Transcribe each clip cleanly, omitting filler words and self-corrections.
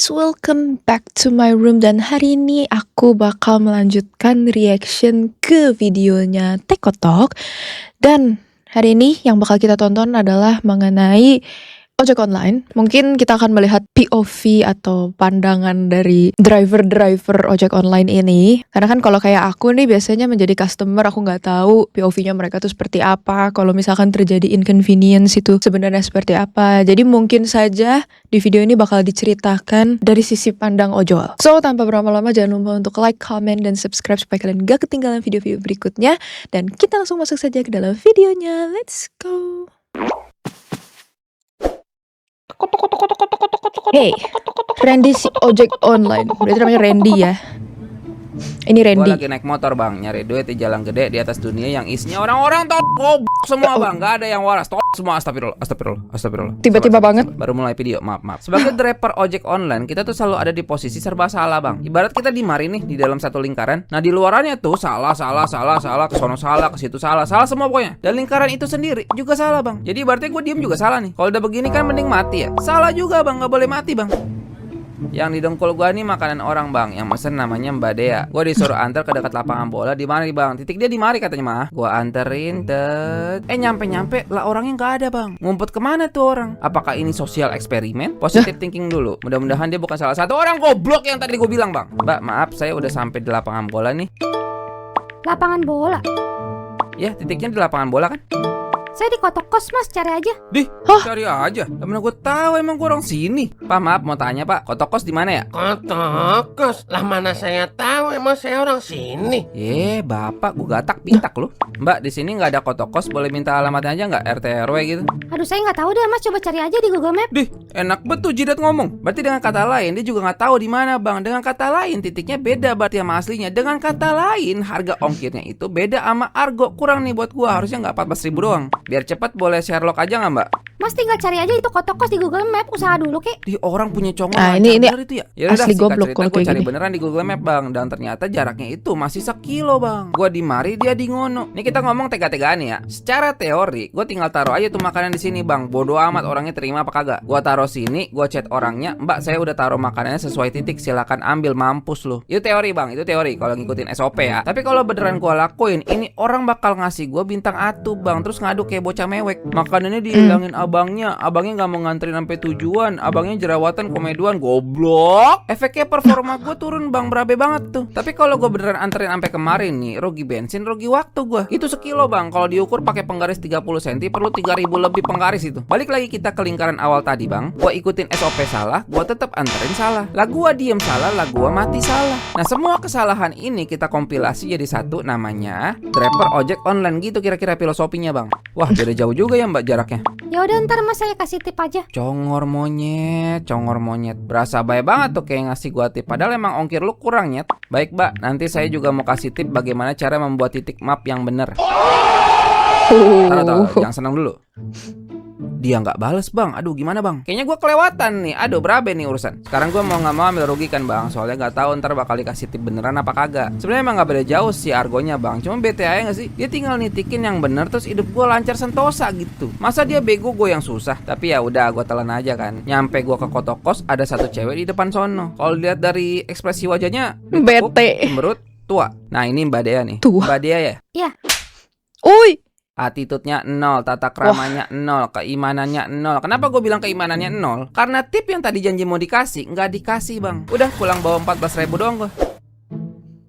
guys, welcome back to my room. Dan hari ini aku bakal melanjutkan reaction ke videonya Tekotok. Dan hari ini yang bakal kita tonton adalah mengenai ojek online. Mungkin kita akan melihat POV atau pandangan dari driver-driver ojek online ini. Karena kan kalau kayak aku nih biasanya menjadi customer, aku nggak tahu POV-nya mereka tuh seperti apa. Kalau misalkan terjadi inconvenience itu sebenarnya seperti apa. Jadi mungkin saja di video ini bakal diceritakan dari sisi pandang ojol. So, tanpa berlama-lama jangan lupa untuk like, comment, dan subscribe supaya kalian gak ketinggalan video-video berikutnya. Dan kita langsung masuk saja ke dalam videonya. Let's go! Hey, Randy si ojek online. Berarti namanya Randy ya. Ini Randy. Gue lagi naik motor bang, nyari duit di jalan gede di atas dunia yang isinya orang-orang goblok semua bang, gak ada yang waras, semua. Astagfirullah. Tiba-tiba banget. Baru mulai video, maaf. Sebagai driver ojek online, kita tuh selalu ada di posisi serba salah bang. Ibarat kita dimari nih di dalam satu lingkaran. Nah di luarannya tuh salah, kesono salah, ke situ salah semua pokoknya. Dan lingkaran itu sendiri juga salah bang. Jadi ibaratnya gue diem juga salah nih. Kalau udah begini kan mending mati ya. Salah juga bang, gak boleh mati bang. Yang di dengkul gua nih makanan orang bang, yang mesen namanya Mbak Dea. Gua disuruh antar ke dekat lapangan bola di mari bang. Titik dia di mari katanya mah. Gua anterin nyampe lah orangnya nggak ada bang. Ngumpet kemana tuh orang? Apakah ini sosial eksperimen? Positive thinking dulu. Mudah-mudahan dia bukan salah satu orang goblok yang tadi gua bilang bang. Mbak maaf saya udah sampai di lapangan bola nih. Lapangan bola? Ya titiknya di lapangan bola kan? Saya di Kotok Kos mas, cari aja. Cari aja. Mana gue tahu emang gue orang sini. Pak maaf mau tanya pak, Kotok Kos di mana ya? Kotok Kos? Lah mana saya tahu, emang saya orang sini. Bapak gue gatak pintak lu. Mbak di sini nggak ada Kotok Kos, boleh minta alamatnya aja nggak, RT RW gitu? Aduh saya nggak tahu deh mas, coba cari aja di Google Map. Enak betul jidat ngomong. Berarti dengan kata lain dia juga nggak tahu di mana bang. Dengan kata lain titiknya beda berarti sama aslinya. Dengan kata lain harga ongkirnya itu beda sama argo. Kurang nih buat gua, harusnya nggak 14.000 doang. Biar cepet boleh Sherlock aja nggak mbak? Mas tinggal cari aja itu Kotok Kos di Google Map, usaha dulu kek. Di orang punya congol. Ini itu ya. Yaudah, asli goblok kalau gue kayak cari gini. beneran di Google Map bang. Dan ternyata jaraknya itu masih 1 kilo bang. Gua di mari dia di ngono. Nih kita ngomong tega-tegaan ya. Secara teori gue tinggal taruh aja tuh makanan di sini bang. Bodoh amat orangnya terima apa kagak. Gua taruh sini, gua chat orangnya, Mbak saya udah taruh makanannya sesuai titik, silakan ambil, mampus lu. Itu teori bang, itu teori kalau ngikutin SOP ya. Tapi kalau beneran gua lakuin, ini orang bakal ngasih gua bintang atu bang. Terus ngaduk kayak bocah mewek. Makanannya dihilangin abangnya nggak mau nganterin sampai tujuan, abangnya jerawatan komeduan, goblok. Efeknya performa gue turun bang, berabe banget tuh. Tapi kalau gue beneran anterin sampai kemarin nih, rugi bensin, rugi waktu gue. Itu sekilo bang, kalau diukur pakai penggaris 30 cm perlu 3.000 lebih penggaris itu. Balik lagi kita ke lingkaran awal tadi bang. Gue ikutin SOP salah, gue tetap anterin salah. Lah gue diem salah, lah gue mati salah. Nah semua kesalahan ini kita kompilasi jadi satu, namanya driver ojek online gitu kira-kira filosofinya bang. Wah beda jauh juga ya mbak jaraknya. Ya udah ntar mas saya kasih tip aja. Congor monyet. Berasa baik banget tuh kayak ngasih gua tip. Padahal emang ongkir lu kurang nyet. Baik mbak, nanti saya juga mau kasih tip bagaimana cara membuat titik map yang bener. Taruh, jangan senang dulu. Dia nggak bales bang, aduh gimana bang? Kayaknya gue kelewatan nih, aduh berabe nih urusan. Sekarang gue mau nggak mau ambil rugi kan bang, soalnya nggak tahu ntar bakal dikasih tip beneran apa kagak. Sebenarnya emang nggak beda jauh sih argonya bang, cuma bete aja nggak sih? Dia tinggal nitikin yang bener terus hidup gue lancar sentosa gitu. Masa dia bego gue yang susah? Tapi ya udah gue telan aja kan. Nyampe gue ke Kotok Kos ada satu cewek di depan sono. Kalau lihat dari ekspresi wajahnya, Bete. cemberut, tua. Nah ini Mbak Dea nih. Tua. Mbak Dea ya? Iya. Attitude-nya 0, tata keramanya 0, keimanannya 0. Kenapa gue bilang keimanannya 0? Karena tip yang tadi janji mau dikasih, nggak dikasih bang. Udah pulang bawa 14.000 doang gue.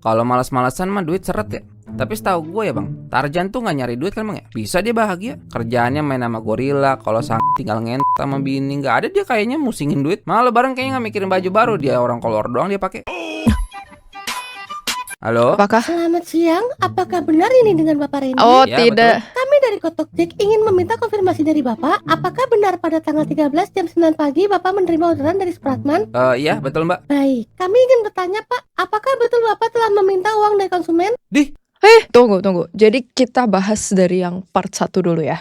Kalau malas-malasan mah duit seret ya. Tapi setahu gue ya bang, Tarzan tuh nggak nyari duit kan bang ya. Bisa dia bahagia. Kerjaannya main sama gorila. Kalau sang tinggal ngentot sama bini, nggak ada dia kayaknya musingin duit. Malah lebaran kayaknya nggak mikirin baju baru. Dia orang kolor doang dia pakai. Halo? Apakah? Selamat siang, apakah benar ini dengan Bapak Randy? Oh Ya, tidak. Kami dari Kotok Jack ingin meminta konfirmasi dari Bapak. Apakah benar pada tanggal 13 jam 9 pagi Bapak menerima orderan dari Supratman? Iya betul mbak. Baik, kami ingin bertanya Pak, apakah betul Bapak telah meminta uang dari konsumen? Tunggu. Jadi kita bahas dari yang part 1 dulu ya.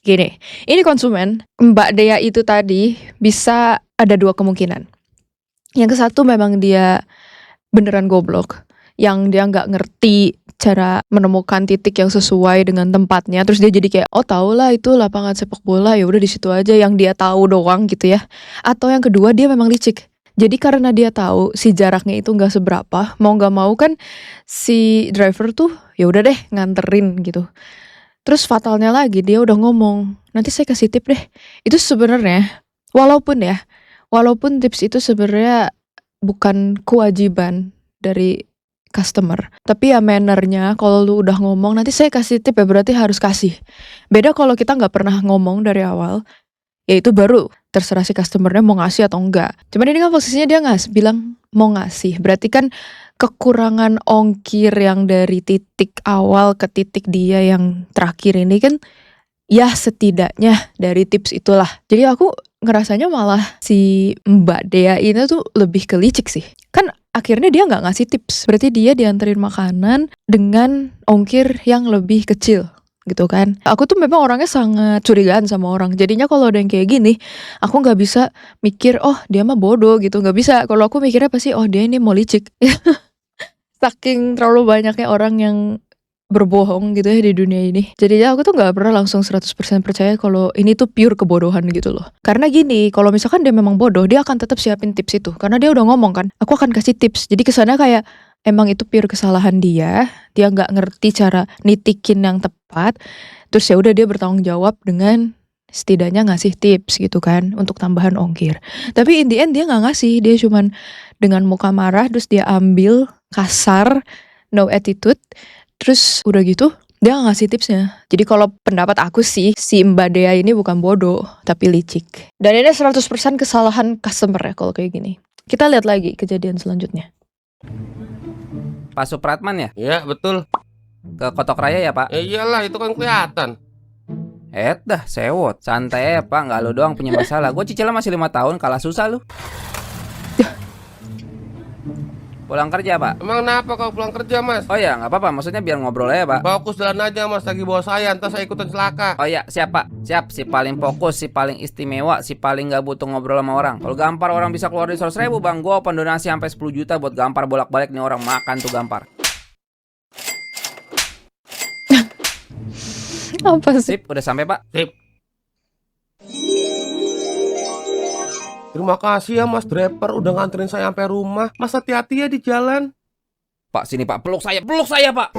Gini, ini konsumen, Mbak Dea itu tadi bisa ada 2 kemungkinan. Yang ke satu memang dia beneran goblok. Yang dia nggak ngerti cara menemukan titik yang sesuai dengan tempatnya, terus dia jadi kayak, oh tau lah itu lapangan sepak bola, ya udah di situ aja, yang dia tahu doang gitu ya. Atau yang kedua dia memang licik. Jadi karena dia tahu si jaraknya itu nggak seberapa, mau nggak mau kan si driver tuh ya udah deh nganterin gitu. Terus fatalnya lagi dia udah ngomong, nanti saya kasih tip deh. Itu sebenarnya walaupun tips itu sebenarnya bukan kewajiban dari customer, tapi ya mannernya kalau lu udah ngomong nanti saya kasih tip ya berarti harus kasih. Beda kalau kita nggak pernah ngomong dari awal, ya itu baru terserah si customernya mau ngasih atau enggak. Cuman ini kan posisinya dia bilang mau ngasih, berarti kan kekurangan ongkir yang dari titik awal ke titik dia yang terakhir ini kan ya setidaknya dari tips itulah. Jadi aku ngerasanya malah si Mbak Dea ini tuh lebih ke licik sih. Kan akhirnya dia nggak ngasih tips, berarti dia dianterin makanan dengan ongkir yang lebih kecil gitu kan. Aku tuh memang orangnya sangat curigaan sama orang. Jadinya kalau ada yang kayak gini, aku nggak bisa mikir, oh dia mah bodoh gitu. Nggak bisa. Kalau aku mikirnya pasti, oh dia ini mau licik. Saking terlalu banyaknya orang yang berbohong gitu ya di dunia ini. Jadinya aku tuh nggak pernah langsung 100% percaya kalau ini tuh pure kebodohan gitu loh. Karena gini, kalau misalkan dia memang bodoh, dia akan tetap siapin tips itu. Karena dia udah ngomong kan, aku akan kasih tips. Jadi kesannya kayak emang itu pure kesalahan dia nggak ngerti cara nitikin yang tepat. Terus ya udah dia bertanggung jawab dengan setidaknya ngasih tips gitu kan untuk tambahan ongkir. Tapi in the end dia nggak ngasih, dia cuman dengan muka marah terus dia ambil kasar, no attitude. Terus udah gitu dia gak ngasih tipsnya. Jadi kalau pendapat aku sih, si Mbak Dea ini bukan bodoh tapi licik. Dan ini 100% kesalahan customer ya kalau kayak gini. Kita lihat lagi kejadian selanjutnya. Pak Supratman ya? Ya betul. Ke Kotok Raya ya Pak? Ya iyalah itu kan kelihatan. Dah sewot. Santai ya Pak, gak lu doang punya masalah. Gue cicilnya masih 5 tahun, kalah susah lu. Pulang kerja Pak? Emang kenapa kau pulang kerja mas? Oh ya gak apa-apa, maksudnya biar ngobrol aja Pak. Fokus jalan aja mas, lagi bawa saya, entar saya ikutan celaka. Oh ya siap Pak, siap. Si paling fokus, si paling istimewa, si paling gak butuh ngobrol sama orang. Kalau Gampar orang bisa keluar di 100.000 bang, gue open donasi sampai 10 juta buat Gampar bolak-balik nih orang makan tuh Gampar. Apa sih? Sip, udah sampai Pak. Sip. Terima kasih ya mas driver udah nganterin saya sampai rumah. Mas hati-hati ya di jalan. Pak sini Pak, peluk saya Pak.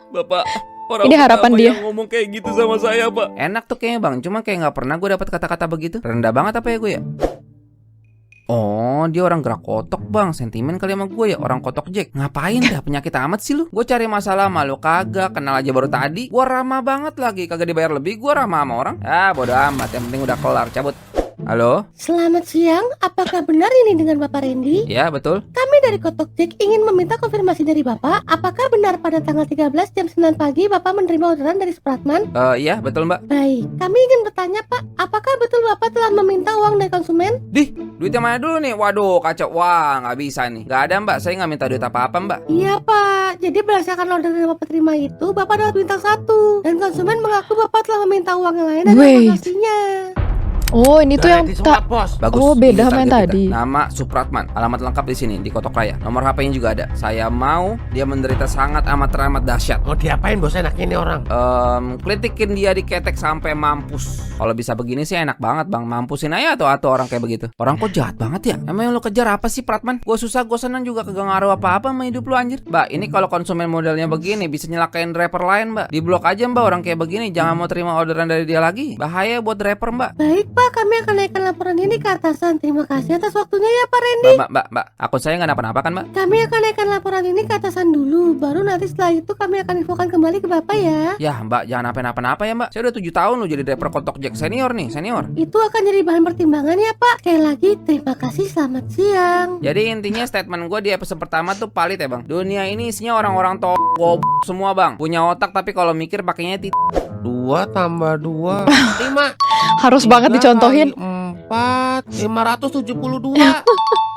Bapak, orang Ini harapan pertama dia. yang ngomong kayak gitu sama saya Pak. Enak tuh kayaknya bang, cuma kayak nggak pernah gue dapat kata-kata begitu. Rendah banget apa ya gue ya? Oh, dia orang gerak kotok bang, sentimen kali sama gue ya, orang kotok Jack. Ngapain dah penyakit amat sih lu? Gue cari masalah sama lu kagak, kenal aja baru tadi. Gue ramah banget lagi, kagak dibayar lebih, gue ramah sama orang. Ah bodo amat, yang penting udah kelar, cabut. Halo? Selamat siang, apakah benar ini dengan Bapak Randy? Ya betul. Kami dari Kotok Jack ingin meminta konfirmasi dari Bapak, apakah benar pada tanggal 13 jam 9 pagi Bapak menerima orderan dari Supratman? Iya betul mbak. Baik, kami ingin bertanya Pak, apakah betul Bapak telah meminta uang dari konsumen? Duitnya mana dulu nih? Waduh kacau. Wah nggak bisa nih. Nggak ada mbak, saya nggak minta duit apa-apa mbak. Iya Pak, jadi berdasarkan orderan yang Bapak terima itu, Bapak dapat bintang 1 dan konsumen mengaku Bapak telah meminta uang yang lain dan Wait. pastinya. Oh ini tuh yang Di semua bos. Bagus. Oh, beda Ini sama yang target tadi. kita. Nama Supratman, alamat lengkap di sini di Kotok Raya. Nomor HP-nya juga ada. Saya mau dia menderita sangat amat teramat dahsyat. Mau diapain bos enaknya ini orang? Klitikin dia di ketek sampai mampus. Kalau bisa begini sih enak banget bang, mampusin aja atau orang kayak begitu. Orang kok jahat banget ya? Emang yang lu kejar apa sih Pratman? Gue susah, gue senang juga kagak ngaruh apa-apa sama hidup lu anjir. Mbak, ini kalau konsumen modelnya begini bisa nyelakain driver lain mbak. Di blok aja mbak orang kayak begini, jangan mau terima orderan dari dia lagi. Bahaya buat driver mbak. Baik Pak, kami akan naikkan laporan ini ke atasan. Terima kasih atas waktunya ya Pak Randy. Mbak, akun saya nggak napa-napa kan mbak? Kami akan naikkan laporan ini ke atasan dulu, baru nanti setelah itu kami akan infokan kembali ke Bapak ya. Ya mbak, jangan apa-apa ya mbak. Saya udah 7 tahun lo jadi driver Kotok Jack senior nih, senior. Itu akan jadi bahan pertimbangan ya Pak. Sekali lagi terima kasih, selamat siang. Jadi intinya statement gue di episode pertama tuh palit ya bang. Dunia ini isinya orang-orang semua bang. Punya otak tapi kalau mikir pakainya 2 tambah 2 5. harus banget dicontohin. 4 572.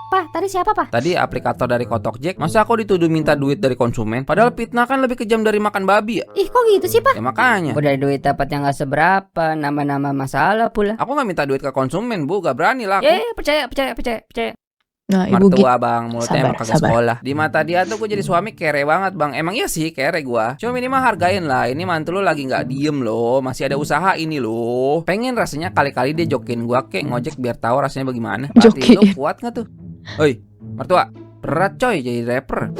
Pak, tadi siapa Pak? Tadi aplikator dari Kotok Jack. Masa aku dituduh minta duit dari konsumen? Padahal fitnah kan lebih kejam dari makan babi ya. Ih kok gitu sih Pak? Ya makanya. Udah duit dapat yang gak seberapa, nama-nama masalah pula. Aku nggak minta duit ke konsumen bu, gak berani lah. Aku. Percaya. Nah, ibu Mertua bang, mulutnya sabar, emang kagak sabar. sekolah. Di mata dia tuh gue jadi suami kere banget bang. Emang iya sih kere gua. Cuma minimal hargain lah. Ini mantu lu lagi nggak diem loh, masih ada usaha ini loh. Pengen rasanya kali-kali dia jokin gua kek ngojek biar tahu rasanya bagaimana. Berarti lu Jokin. kuat nggak tuh? Oi, mertua, berat coy jadi rapper.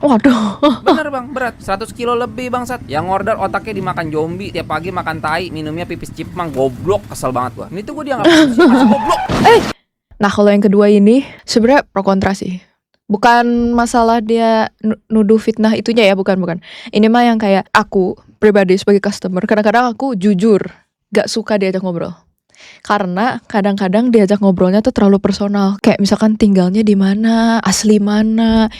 Waduh. Bener bang, berat 100 kilo lebih bangsat. Yang order otaknya dimakan zombie, tiap pagi makan tai, minumnya pipis cipang. Goblok, kesel banget gua. Ini tuh gua dianggap masih goblok. Nah, kalau yang kedua ini sebenarnya pro kontra sih. Bukan masalah dia nuduh fitnah itunya ya, bukan. Ini mah yang kayak aku pribadi sebagai customer, kadang-kadang aku jujur gak suka diajak ngobrol. Karena kadang-kadang diajak ngobrolnya tuh terlalu personal. Kayak misalkan tinggalnya di mana, asli mana,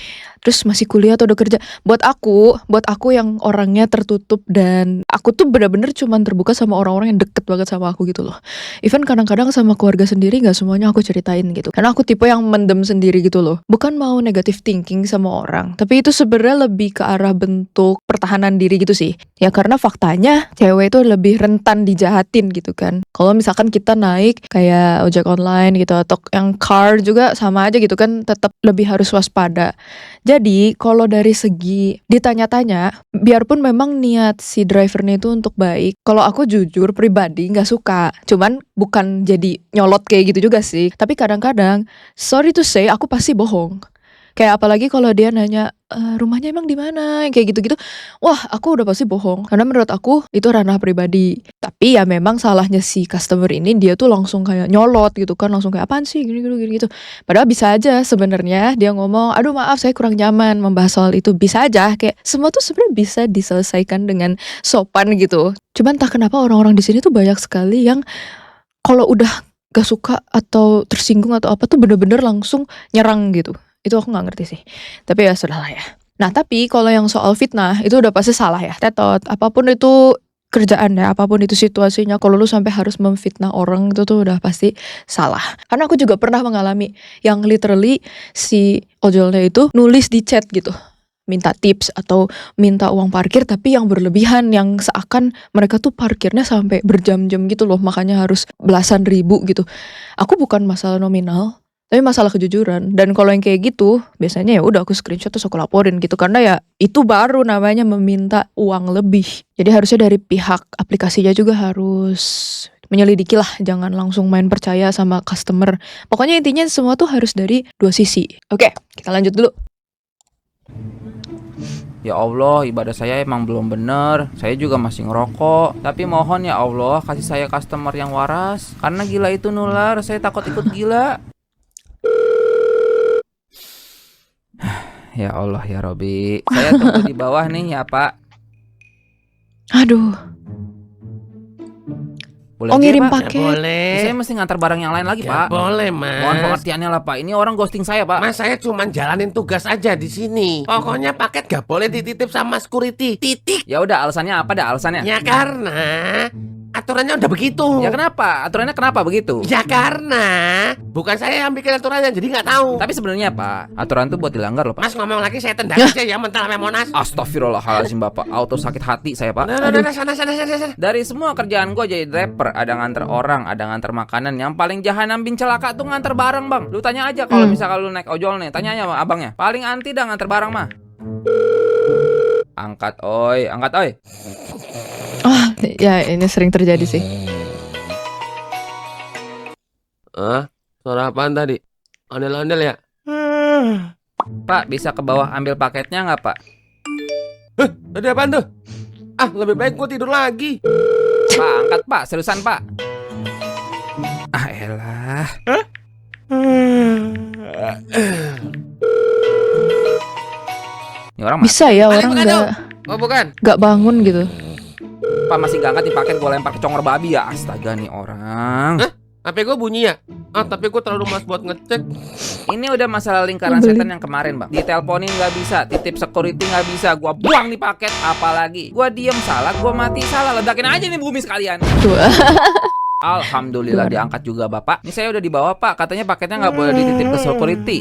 terus masih kuliah atau udah kerja. Buat aku yang orangnya tertutup dan aku tuh bener-bener cuman terbuka sama orang-orang yang deket banget sama aku gitu loh. Even kadang-kadang sama keluarga sendiri gak semuanya aku ceritain gitu. Karena aku tipe yang mendem sendiri gitu loh. Bukan mau negative thinking sama orang, tapi itu sebenarnya lebih ke arah bentuk pertahanan diri gitu sih. Ya karena faktanya cewek itu lebih rentan dijahatin gitu kan. Kalau misalkan kita naik kayak ojek online gitu atau yang car juga sama aja gitu kan, tetap lebih harus waspada. Jadi kalau dari segi ditanya-tanya, biarpun memang niat si drivernya itu untuk baik, kalau aku jujur pribadi nggak suka. Cuman bukan jadi nyolot kayak gitu juga sih. Tapi kadang-kadang, sorry to say, aku pasti bohong. Kayak apalagi kalau dia nanya, rumahnya emang di mana? Kayak gitu-gitu. Wah, aku udah pasti bohong. Karena menurut aku itu ranah pribadi. Tapi ya memang salahnya si customer ini, dia tuh langsung kayak nyolot gitu kan, langsung kayak apaan sih gini gitu. Padahal bisa aja sebenarnya dia ngomong, aduh maaf saya kurang nyaman membahas soal itu. Bisa aja kayak semua tuh sebenarnya bisa diselesaikan dengan sopan gitu. Cuman entah kenapa orang-orang di sini tuh banyak sekali yang kalau udah gak suka atau tersinggung atau apa tuh bener-bener langsung nyerang gitu. Itu aku gak ngerti sih. Tapi ya sudahlah ya. Nah tapi kalau yang soal fitnah itu udah pasti salah ya, tetot. Apapun itu kerjaan ya, apapun itu situasinya, kalau lu sampai harus memfitnah orang itu tuh udah pasti salah. Karena aku juga pernah mengalami yang literally si ojolnya itu nulis di chat gitu, minta tips atau minta uang parkir, tapi yang berlebihan, yang seakan mereka tuh parkirnya sampai berjam-jam gitu loh, makanya harus belasan ribu gitu. Aku bukan masalah nominal, tapi masalah kejujuran. Dan kalau yang kayak gitu biasanya ya udah aku screenshot terus aku laporin gitu, karena ya itu baru namanya meminta uang lebih. Jadi harusnya dari pihak aplikasinya juga harus menyelidiki lah, jangan langsung main percaya sama customer. Pokoknya intinya semua tuh harus dari dua sisi. Oke, kita lanjut dulu. Ya Allah, ibadah saya emang belum bener. Saya juga masih ngerokok. Tapi mohon ya Allah, kasih saya customer yang waras. Karena gila itu nular, saya takut ikut gila. Ya Allah ya Robi, saya tunggu di bawah nih ya Pak. Aduh, Boleh oh aja, ngirim Pak? paket. Boleh. Saya mesti ngantar barang yang lain lagi Ya Pak. boleh, Mas. Mohon pengertiannya lah Pak. Ini orang ghosting saya Pak. Mas, saya cuma jalanin tugas aja di sini. Pokoknya paket gak boleh dititip sama security. Titik. Ya udah, alasannya apa dah alasannya? Ya karena aturannya udah begitu. Ya kenapa? Aturannya kenapa begitu? Ya karena bukan saya yang bikin aturannya, jadi nggak tahu. Tapi sebenarnya Pak, aturan tuh buat dilanggar loh Pak. Mas ngomong lagi saya tendang aja ya, mental sama Monas. Astagfirullahaladzim Bapak, auto sakit hati saya Pak. Nah, sana. Dari semua kerjaan gue jadi rapper, ada nganter orang, ada nganter makanan. Yang paling jahanam bin celaka tuh nganter barang bang. Lu tanya aja kalau misalkan lu naik ojol nih, tanya aja sama abangnya. Paling anti dah nganter barang mah. Angkat oi. Oh, ya ini sering terjadi sih. Suara apaan tadi? Ondel-ondel ya? Pak, bisa ke bawah ambil paketnya nggak Pak? Tadi apaan tuh? Lebih baik gua tidur lagi. Pak, angkat Pak, seriusan Pak. Ah elah. Ini orang Bisa ya orang bukan dong. Oh bukan. nggak bangun gitu. Pak masih nggak angkat di paket, gue lempar ke congor babi ya. Astaga nih orang. HP gua bunyi ya? Tapi gua terlalu malas buat ngecek. Ini udah masalah lingkaran Nyebelin. setan yang kemarin bang. Diteleponin nggak bisa, titip security nggak bisa. Gua buang nih paket, apalagi gua diem salah, gua mati salah. Ledakin aja nih bumi sekalian. Tuh. Alhamdulillah diangkat juga bapak. Ini saya udah dibawa pak. Katanya paketnya nggak boleh dititip ke security.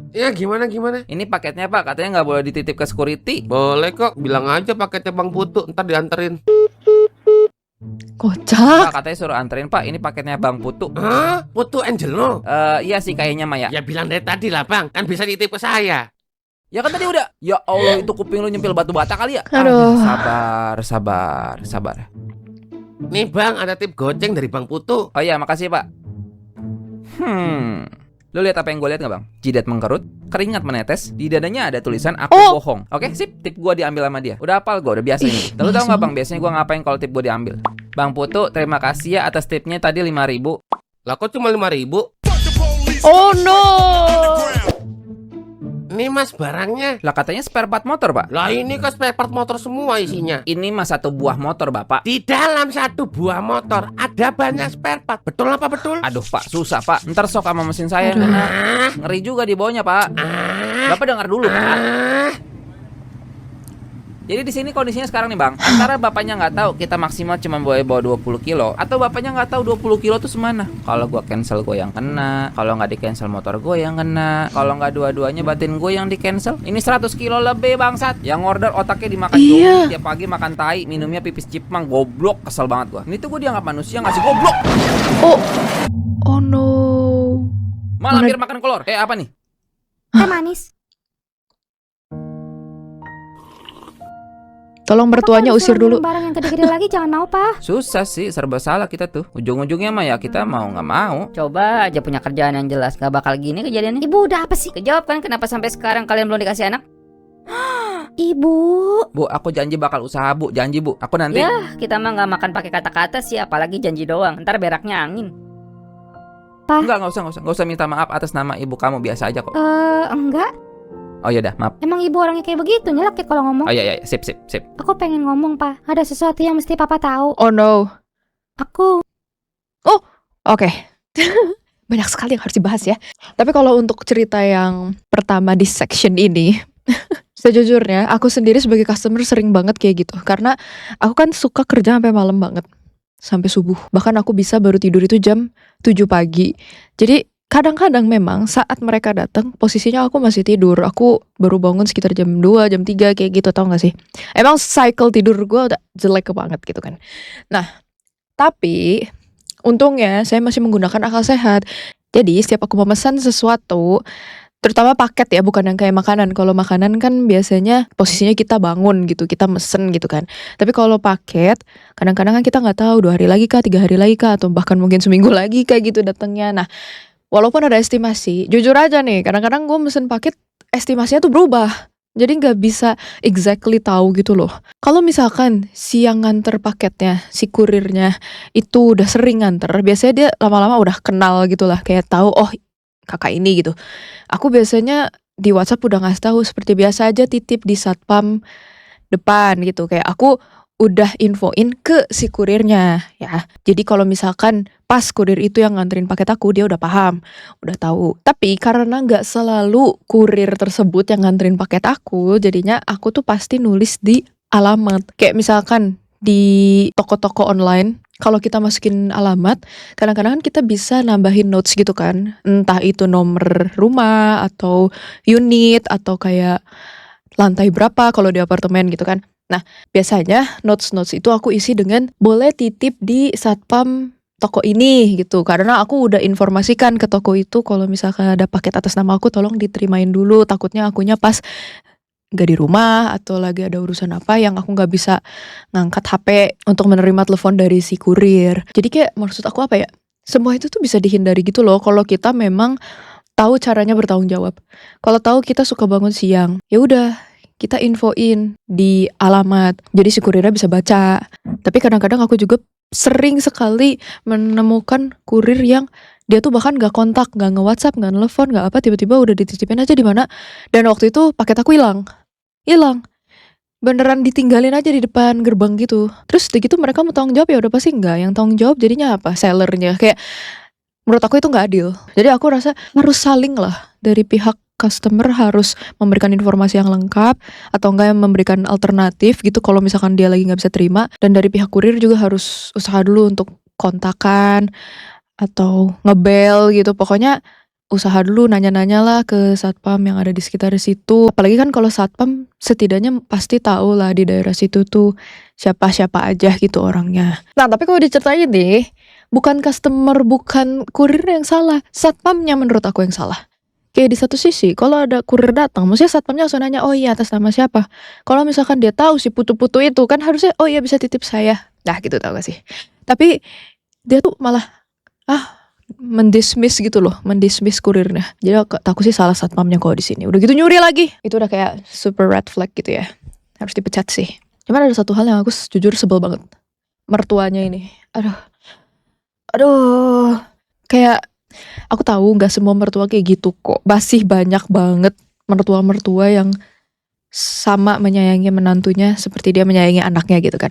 Ya gimana? Ini paketnya pak. Katanya nggak boleh dititip ke security. Boleh kok, bilang aja paketnya Bang Putu, ntar dianterin. Kocak. Pak, katanya suruh anterin Pak, ini paketnya Bang Putu. Hah? Putu Angelo? Iya sih kayaknya Maya. Ya bilang dari tadi lah bang, kan bisa titip ke saya. Ya kan tadi udah. Ya Allah, itu kuping lu nyempil batu bata kali ya. Aduh. Sabar. Nih bang, ada tip goceng dari Bang Putu. Oh iya, makasih Pak. Lu lihat apa yang gue lihat nggak Bang? Jidat mengkerut, keringat menetes, di dadanya ada tulisan aku Oh. bohong. Oke, sip, tip gue diambil sama dia. Udah hafal gue, udah biasa ini. Ih, Lalu tau nggak langsung. Bang, biasanya gue ngapain kalau tip gue diambil? Bang Putu, terima kasih ya atas tipnya tadi 5.000. Lah kok cuma 5.000? Oh no. Nih mas barangnya. Lah katanya spare part motor Pak. Lah ini kan spare part motor semua isinya. Ini mah satu buah motor Bapak. Di dalam satu buah motor ada banyak spare part. Betul apa betul? Aduh Pak, susah Pak. Ntar sok sama mesin saya Aduh. kena. Ah, Ngeri juga di bawahnya Pak. Bapak dengar dulu Pak. ah. Jadi di sini kondisinya sekarang nih Bang, antara bapaknya nggak tahu kita maksimal cuma boleh bawa 20 kilo, atau bapaknya nggak tahu 20 kilo tuh semana. Kalau gua cancel gue yang kena, kalau nggak di cancel motor gue yang kena, kalau nggak dua-duanya batin gue yang di cancel. Ini 100 kilo lebih bangsat. Yang order otaknya dimakan Iya. jomi, tiap pagi makan tai, minumnya pipis cipang, goblok, kesel banget gua. Ini tuh gue dianggap manusia ngasih goblok, Oh no. malah Mana- biar makan kolor. Apa nih? Teh manis. Tolong mertuanya Papa usir disuruh dulu. minum barang yang gede-gede lagi jangan mau, Pak. Susah sih, serba salah kita tuh. Ujung-ujungnya mah ya kita mau nggak mau. Coba aja punya kerjaan yang jelas, gak bakal gini kejadiannya. Ibu udah apa sih? Kejawab kan kenapa sampai sekarang kalian belum dikasih anak? Ibu. Bu, aku janji bakal usaha Bu, janji Bu. Aku nanti. Ya, kita mah gak makan pakai kata-kata sih, apalagi janji doang. Ntar beraknya angin. Nggak usah minta maaf atas nama ibu kamu, biasa aja kok. Enggak. Oh iya dah, maaf. Emang ibu orangnya kayak begitu, nyelekit kalau ngomong. Oh iya, sip. Aku pengen ngomong, Pak. Ada sesuatu yang mesti Papa tahu. Oh no. Aku Oke. Banyak sekali yang harus dibahas ya. Tapi kalau untuk cerita yang pertama di section ini, sejujurnya aku sendiri sebagai customer sering banget kayak gitu. Karena aku kan suka kerja sampai malam banget. Sampai subuh. Bahkan aku bisa baru tidur itu jam 7 pagi. Jadi kadang-kadang memang saat mereka datang, posisinya aku masih tidur. Aku baru bangun sekitar jam 2, jam 3 kayak gitu, tau gak sih? Emang cycle tidur gue udah jelek banget gitu kan. Nah, tapi untungnya saya masih menggunakan akal sehat. Jadi setiap aku memesan sesuatu, terutama paket ya, bukan yang kayak makanan. Kalau makanan kan biasanya posisinya kita bangun gitu, kita mesen gitu kan. Tapi kalau paket, kadang-kadang kan kita nggak tahu 2 hari lagi kah, 3 hari lagi kah, atau bahkan mungkin seminggu lagi kayak gitu datangnya. Nah, walaupun ada estimasi, jujur aja nih, kadang-kadang gue mesen paket estimasinya tuh berubah. Jadi nggak bisa exactly tahu gitu loh. Kalau misalkan si yang nganter paketnya, si kurirnya itu udah sering nganter, biasanya dia lama-lama udah kenal gitu lah, kayak tahu oh kakak ini gitu. Aku biasanya di WhatsApp udah ngasih tahu seperti biasa aja, titip di satpam depan gitu. Kayak aku udah infoin ke si kurirnya ya. Jadi kalau misalkan pas kurir itu yang nganterin paket aku, dia udah paham, udah tahu. Tapi karena nggak selalu kurir tersebut yang nganterin paket aku, jadinya aku tuh pasti nulis di alamat. Kayak misalkan di toko-toko online, kalau kita masukin alamat, kadang-kadang kan kita bisa nambahin notes gitu kan. Entah itu nomor rumah atau unit atau kayak lantai berapa kalau di apartemen gitu kan. Nah, biasanya notes-notes itu aku isi dengan boleh titip di satpam toko ini gitu. Karena aku udah informasikan ke toko itu kalau misalkan ada paket atas nama aku, tolong diterimain dulu. Takutnya akunya pas gak di rumah atau lagi ada urusan apa yang aku gak bisa ngangkat HP untuk menerima telepon dari si kurir. Jadi kayak maksud aku apa ya, semua itu tuh bisa dihindari gitu loh kalau kita memang tahu caranya bertanggung jawab. Kalau tahu kita suka bangun siang, ya udah kita infoin di alamat, jadi si kurirnya bisa baca. Tapi kadang-kadang aku juga sering sekali menemukan kurir yang dia tuh bahkan gak kontak, gak nge-WhatsApp, gak nelfon, gak apa, tiba-tiba udah dititipin aja di mana. Dan waktu itu paket aku hilang, beneran ditinggalin aja di depan gerbang gitu. Terus udah gitu mereka mau tanggung jawab, ya udah pasti enggak. Yang tanggung jawab jadinya apa? Sellernya. Kayak menurut aku itu gak adil. Jadi aku rasa harus saling lah, dari pihak customer harus memberikan informasi yang lengkap atau enggak memberikan alternatif gitu kalau misalkan dia lagi nggak bisa terima, dan dari pihak kurir juga harus usaha dulu untuk kontakan atau ngebel gitu. Pokoknya usaha dulu nanya-nanya lah ke satpam yang ada di sekitar situ. Apalagi kan kalau satpam setidaknya pasti tahu lah di daerah situ tuh siapa-siapa aja gitu orangnya. Nah tapi kalau diceritain nih, bukan customer, bukan kurir yang salah, satpamnya menurut aku yang salah. Kayak di satu sisi, kalau ada kurir datang, maksudnya satpamnya langsung nanya, oh iya atas nama siapa? Kalau misalkan dia tahu si putu-putu itu, kan harusnya, oh iya bisa titip saya. Nah gitu tau gak sih? Tapi dia tuh malah, mendismiss gitu loh, mendismiss kurirnya. Jadi aku sih salah satpamnya kalau di sini. Udah gitu nyuri lagi. Itu udah kayak super red flag gitu ya. Harus dipecat sih. Cuman ada satu hal yang aku jujur sebel banget. Mertuanya ini. Aduh. Kayak aku tahu nggak semua mertua kayak gitu kok. Masih banyak banget mertua-mertua yang sama menyayangi menantunya seperti dia menyayangi anaknya gitu kan.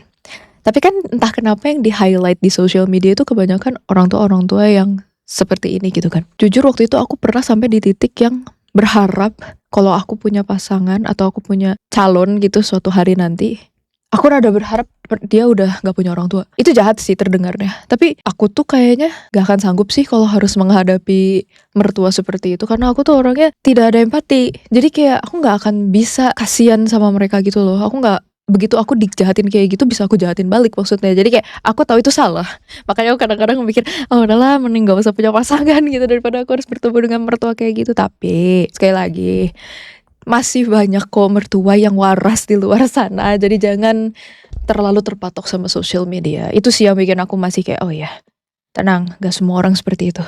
Tapi kan entah kenapa yang di highlight di social media itu kebanyakan orang tua yang seperti ini gitu kan. Jujur waktu itu aku pernah sampai di titik yang berharap kalau aku punya pasangan atau aku punya calon gitu suatu hari nanti, aku rada berharap dia udah gak punya orang tua. Itu jahat sih terdengarnya. Tapi aku tuh kayaknya gak akan sanggup sih kalau harus menghadapi mertua seperti itu. Karena aku tuh orangnya tidak ada empati. Jadi kayak aku gak akan bisa kasihan sama mereka gitu loh. Aku gak, begitu aku dijahatin kayak gitu bisa aku jahatin balik maksudnya. Jadi kayak aku tahu itu salah. Makanya aku kadang-kadang mikir, oh udahlah mending gak usah punya pasangan gitu daripada aku harus bertemu dengan mertua kayak gitu. Tapi sekali lagi, masih banyak kok mertua yang waras di luar sana. Jadi jangan terlalu terpatok sama social media. Itu sih yang bikin aku masih kayak, oh ya tenang, gak semua orang seperti itu.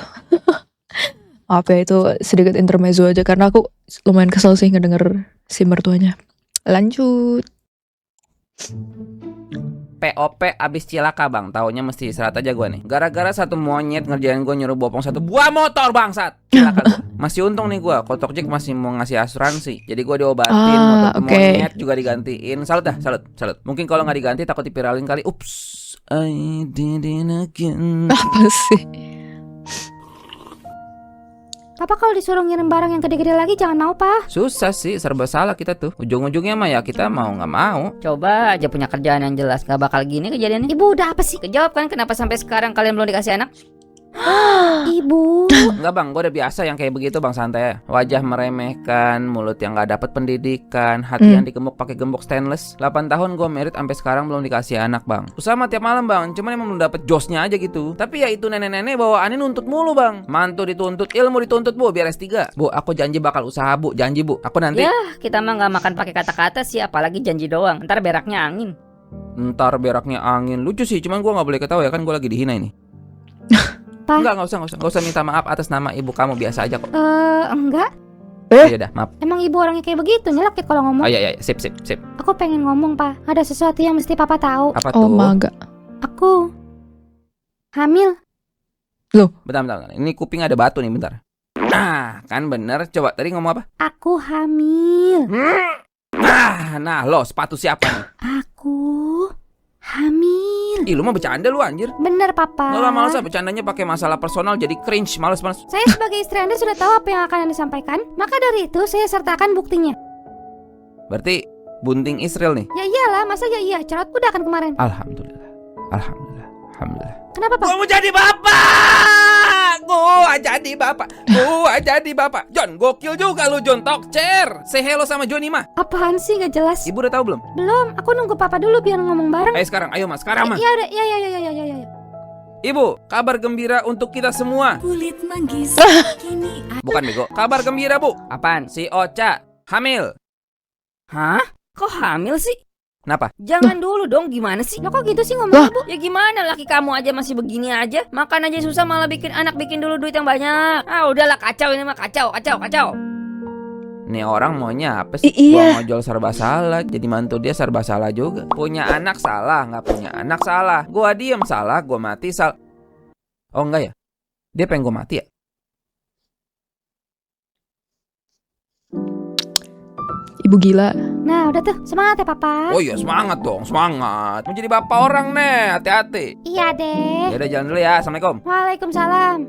Apa ya, itu sedikit intermezzo aja karena aku lumayan kesel sih ngedenger si mertuanya. Lanjut. POP abis cilaka bang, taunya mesti istirahat aja gue nih. Gara-gara satu monyet ngerjain gue nyuruh bopong satu buah motor bangsat. Cilaka gue. Masih untung nih gue, Kotok Jack masih mau ngasih asuransi. Jadi gue diobatin, motor monyet juga digantiin. Salut dah, salut. Mungkin kalau nggak diganti takut dipiralin kali. Ups, I did it again. Apa sih? Papa kalau disuruh ngirim barang yang gede-gede lagi jangan mau, Pa. Susah sih, serba salah kita tuh. Ujung-ujungnya mah ya kita mau nggak mau. Coba aja punya kerjaan yang jelas, gak bakal gini kejadiannya. Ibu udah apa sih? Kejawab kan kenapa sampai sekarang kalian belum dikasih anak? Ibu. Enggak bang, gue udah biasa yang kayak begitu bang, santai. Wajah meremehkan, mulut yang gak dapet pendidikan, hati yang digembok pakai gembok stainless. 8 tahun gue merit sampai sekarang belum dikasih anak bang. Usaha mah tiap malam bang, cuman emang belum dapet josnya aja gitu. Tapi ya itu nenek-nenek bawaannya nuntut mulu bang. Mantu dituntut, ilmu dituntut bu, biar S3. Bu, aku janji bakal usaha bu, janji bu. Aku nanti Kita mah gak makan pakai kata-kata sih, apalagi janji doang. Ntar beraknya angin. Ntar beraknya angin. Lucu sih, cuman gue gak boleh ketawa ya kan gue lagi dihina ini. Pa. Enggak usah minta maaf atas nama ibu kamu, biasa aja kok. Enggak. Ya udah, maaf. Emang ibu orangnya kayak begitu, nyelakit kalau ngomong. Ya, sip. Aku pengen ngomong, Pa. Ada sesuatu yang mesti Papa tahu. Apa Oh tuh? maga. Aku hamil. Bentar. Ini kuping ada batu nih, bentar. Nah, kan bener. Coba tadi ngomong apa? Aku hamil. Nah lo sepatu siapa nih? Aku hamil. Ih lu mah bercanda lu anjir. Bener, Papa. Lo males ah bercandanya pakai masalah personal jadi cringe, males. Saya sebagai istri Anda sudah tahu apa yang akan Anda sampaikan. Maka dari itu saya sertakan buktinya. Berarti bunting Israel nih. Ya iyalah, masa ya iya. Cerot udah kan kemarin. Alhamdulillah. Kenapa, Pak? Gua mau jadi bapak. Gua jadi bapak. John, gokil juga lu John. Talkcer. Say hello sama Johnny mah. Apaan sih nggak jelas? Ibu udah tahu belum? Belum. Aku nunggu Papa dulu biar ngomong bareng. Ayo sekarang mah. Ya udah, ya. Ibu, kabar gembira untuk kita semua. Kulit manggis kini Bukan bego. Kabar gembira, Bu. Apaan? Si Ocha hamil. Hah? Kok hamil sih? Kenapa? Jangan dulu dong, gimana sih? Lo kok gitu sih ngomong, Bu? Ya gimana, laki kamu aja masih begini aja. Makan aja susah malah bikin anak, bikin dulu duit yang banyak. Ah udahlah, kacau ini mah, kacau. Nih orang maunya apa sih? Iya. Gua ngojol serba salah, jadi mantu dia serba salah juga. Punya anak salah, nggak punya anak salah. Gua diem salah, gua mati salah. Oh enggak ya? Dia pengen gua mati ya? Ibu gila. Nah, udah tuh. Semangat ya, Papa. Oh iya semangat dong, semangat. Mau jadi bapak orang nih, hati-hati. Iya deh. Ya udah jalan dulu ya, assalamualaikum. Waalaikumsalam.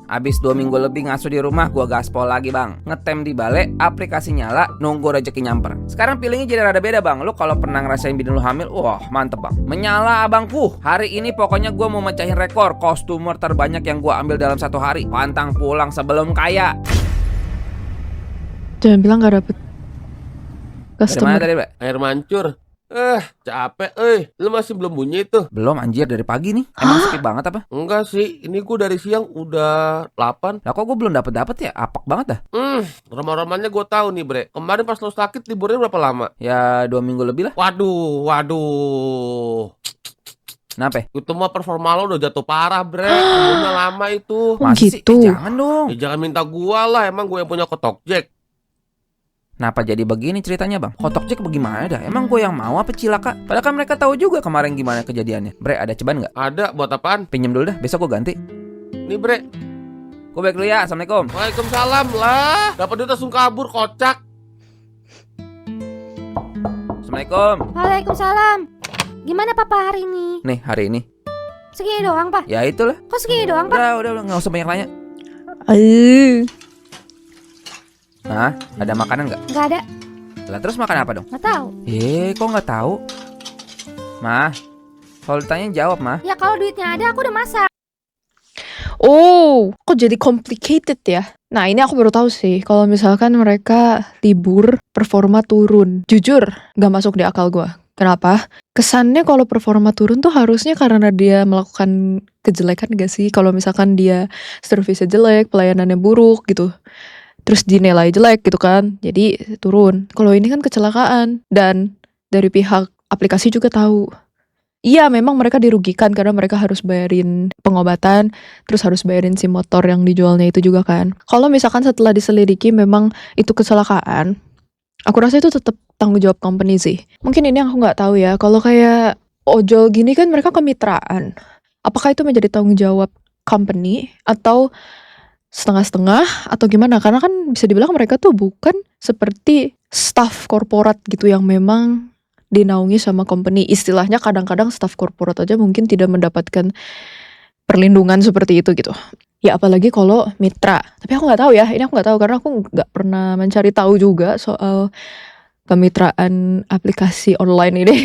Abis 2 minggu lebih ngasuh di rumah, gua gaspol lagi bang. Ngetem di balik, aplikasi nyala, nunggu rezeki nyamper. Sekarang feelingnya jadi rada beda bang. Lu kalau pernah ngerasain bini lu hamil, wah mantep bang. Menyala abangku. Hari ini pokoknya gua mau mecahin rekor customer terbanyak yang gua ambil dalam 1 hari. Pantang pulang sebelum kaya. Jangan bilang gak dapet Dari mana customer. tadi Bre? Air mancur. Capek, lu masih belum bunyi itu? Belum anjir, dari pagi nih. Emang sepi banget apa? Enggak sih, ini gue dari siang udah 8. Lah kok gue belum dapet ya? Apak banget dah. Rama-ramanya gue tahu nih, Bre. Kemarin pas lo sakit liburnya berapa lama? Ya 2 minggu lebih lah. Waduh. Kenapa? Itu mah performa lo udah jatuh parah, Bre. Liburnya lama itu. Oh, Masih sih? gitu. Jangan dong. Ya, jangan minta gua lah, emang gue yang punya kotok Jack. Kenapa jadi begini ceritanya bang? Kotok Jack bagaimana dah? Emang gue yang mau apa cilaka? Padahal kan mereka tahu juga kemarin gimana kejadiannya. Bre, ada ceban nggak? Ada, buat apaan? Pinjem dulu dah, besok gue ganti. Nih, Bre. Gue balik dulu ya, assalamualaikum. Waalaikumsalam lah. Dapat duit langsung kabur, kocak. Assalamualaikum. Waalaikumsalam. Gimana papa hari ini? Nih hari ini. Segini doang pak? Ya itulah. Kok segini doang pak? Udah, nggak usah banyak nanya. Nah, ada makanan nggak? Gak ada. Lah terus makan apa dong? Gak tahu. Kok nggak tahu? Mah, kalau ditanya jawab mah. Ya kalau duitnya ada aku udah masak. Oh, kok jadi complicated ya? Nah, ini aku baru tahu sih. Kalau misalkan mereka libur, performa turun. Jujur, gak masuk di akal gue. Kenapa? Kesannya kalau performa turun tuh harusnya karena dia melakukan kejelekan gak sih? Kalau misalkan dia servisnya jelek, pelayanannya buruk gitu. Terus dinilai jelek gitu kan. Jadi turun. Kalau ini kan kecelakaan. Dan dari pihak aplikasi juga tahu. Iya, memang mereka dirugikan karena mereka harus bayarin pengobatan, terus harus bayarin si motor yang dijualnya itu juga kan. Kalau misalkan setelah diselidiki memang itu kecelakaan, aku rasa itu tetap tanggung jawab company sih. Mungkin ini aku nggak tahu ya. Kalau kayak ojol gini kan mereka kemitraan. Apakah itu menjadi tanggung jawab company atau setengah-setengah atau gimana? Karena kan bisa dibilang mereka tuh bukan seperti staff korporat gitu yang memang dinaungi sama company. Istilahnya kadang-kadang staff korporat aja mungkin tidak mendapatkan perlindungan seperti itu gitu. Ya apalagi kalau mitra. Tapi aku nggak tahu ya. Ini aku nggak tahu karena aku nggak pernah mencari tahu juga soal kemitraan aplikasi online ini.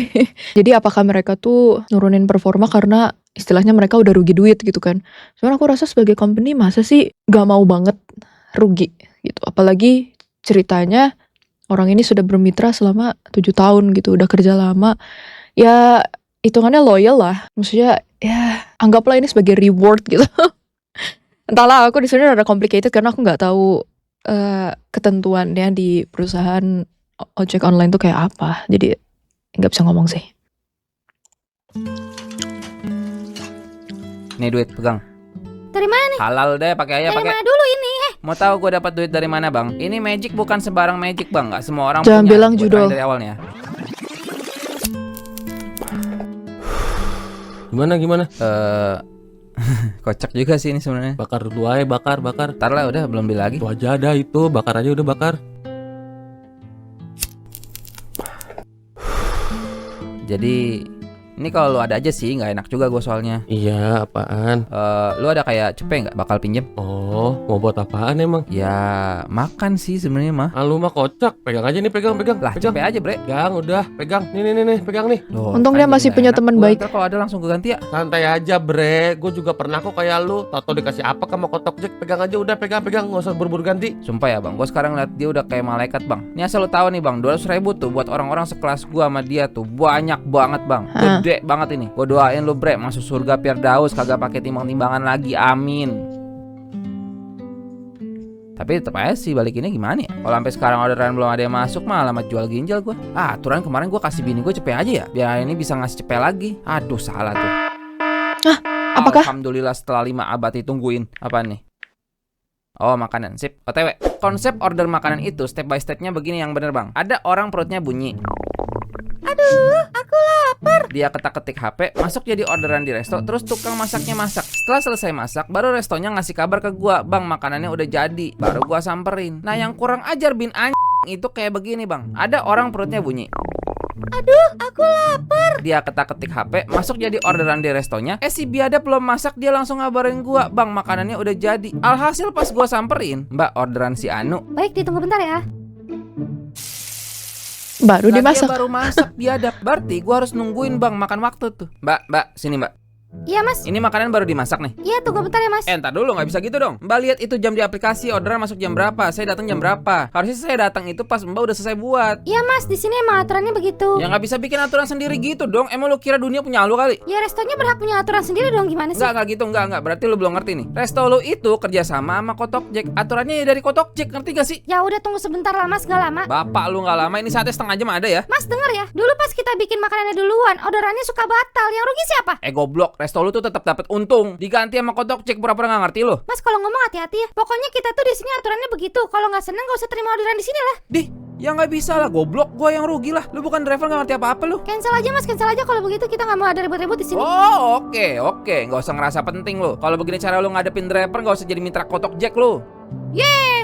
Jadi apakah mereka tuh nurunin performa karena istilahnya mereka udah rugi duit gitu kan. Cuman aku rasa sebagai company masa sih nggak mau banget rugi gitu. Apalagi ceritanya orang ini sudah bermitra selama 7 tahun gitu, udah kerja lama. Ya, hitungannya loyal lah. Maksudnya, ya anggaplah ini sebagai reward gitu. Entahlah, aku di sini rada complicated karena aku nggak tahu ketentuannya di perusahaan ojek online tuh kayak apa. Jadi nggak bisa ngomong sih. Nih duit pegang. Dari mana nih? Halal deh, pakai aja Dari pakai. mana dulu ini? Mau tahu gue dapat duit dari mana bang? Ini magic bukan sembarang magic bang, nggak semua orang Jangan punya. bilang Gua judul. tanya dari awalnya. Gimana? Kocak juga sih ini sebenarnya. Bakar dulu aja, bakar. Ntar lah udah belum beli lagi. Itu aja ada itu, bakar aja udah bakar. Jadi ini kalau lu ada aja sih, nggak enak juga gue soalnya. Iya, apaan? Lu ada kayak cepet nggak bakal pinjem? Oh, mau buat apaan emang? Ya makan sih sebenarnya mah. Lu mah kocak. Pegang aja nih, pegang. Lah Pegang. cepet aja bre. Pegang, udah, pegang. Nih, pegang nih. Loh, Untung kan dia jadi masih nggak punya enak. teman Gua baik. ntar kalau ada langsung gue ganti ya. Santai aja, Bre. Gue juga pernah kok kayak lu. Tato dikasih apa sama kotok Jack. Pegang aja udah, pegang. Nggak usah buru-buru ganti. Sumpah ya bang, gue sekarang liat dia udah kayak malaikat bang. Ini asal lu tahu nih bang, 200.000 tuh buat orang-orang sekelas gue sama dia tuh banyak banget bang. Hah? Gede banget ini. Gue doain lu bre, masuk surga Firdaus, kagak pakai timbang-timbangan lagi, amin. Tapi tetap aja sih balikinnya gimana ya? Kalau sampai sekarang orderan belum ada yang masuk mah alamat jual ginjal gue. Aturan kemarin gue kasih bini gue cepet aja ya, biar ini bisa ngasih cepet lagi. Aduh salah tuh. Apakah? Alhamdulillah setelah 5 abad ditungguin. Apa nih? Oh makanan, sip. OTW, konsep order makanan itu step by stepnya begini yang bener bang. Ada orang perutnya bunyi, Aku lapar. dia ketak-ketik HP, masuk jadi orderan di resto, terus tukang masaknya masak. Setelah selesai masak, baru restonya ngasih kabar ke gua, bang makanannya udah jadi. Baru gua samperin. Nah yang kurang ajar bin anjing itu kayak begini bang. Ada orang perutnya bunyi, Aku lapar. Dia ketik HP, masuk jadi orderan di restonya. Si biadab belum masak, dia langsung ngabarin gua, "Bang, makanannya udah jadi." Alhasil pas gua samperin, "Mbak, orderan si Anu." Baik, ditunggu bentar ya. Baru Lah, dia dimasak. baru masak biadab. Berarti gua harus nungguin Bang makan waktu tuh. Mbak, sini Mbak. Iya mas. Ini makanan baru dimasak nih. Iya, tunggu bentar ya mas. Entar dulu, nggak bisa gitu dong. Mbak lihat itu jam di aplikasi, orderan masuk jam berapa, saya datang jam berapa. Harusnya saya datang itu pas Mbak udah selesai buat. Iya mas, di sini emang aturannya begitu. Ya nggak bisa bikin aturan sendiri gitu dong. Emang lu kira dunia punya lu kali? Ya restonya berhak punya aturan sendiri dong, gimana sih? Enggak gitu, enggak. Berarti lu belum ngerti nih. Resto lu itu kerjasama sama Kotok Jack. Aturannya ya dari Kotok Jack, ngerti gak sih? Ya udah, tunggu sebentar lah mas, gak lama. Bapak lu nggak lama, ini saatnya setengah jam ada ya? Mas denger ya, dulu pas kita bikin makanannya duluan, orderannya suka batal. Yang rugi siapa? Goblok, resto lu tuh tetap dapat untung. Diganti sama Kotok Jack, pura-pura nggak ngerti lu. Mas kalau ngomong hati-hati ya. Pokoknya kita tuh di sini aturannya begitu. Kalau nggak seneng gak usah terima orderan di sini lah. Dih, ya nggak bisa lah, goblok. Gua yang rugi lah. Lu bukan driver, nggak ngerti apa-apa lu. Cancel aja mas, cancel aja. Kalau begitu kita nggak mau ada ribut-ribut di sini. Oh, oke. Nggak usah ngerasa penting lu. Kalau begini cara lu ngadepin driver, nggak usah jadi mitra Kotok Jack lu.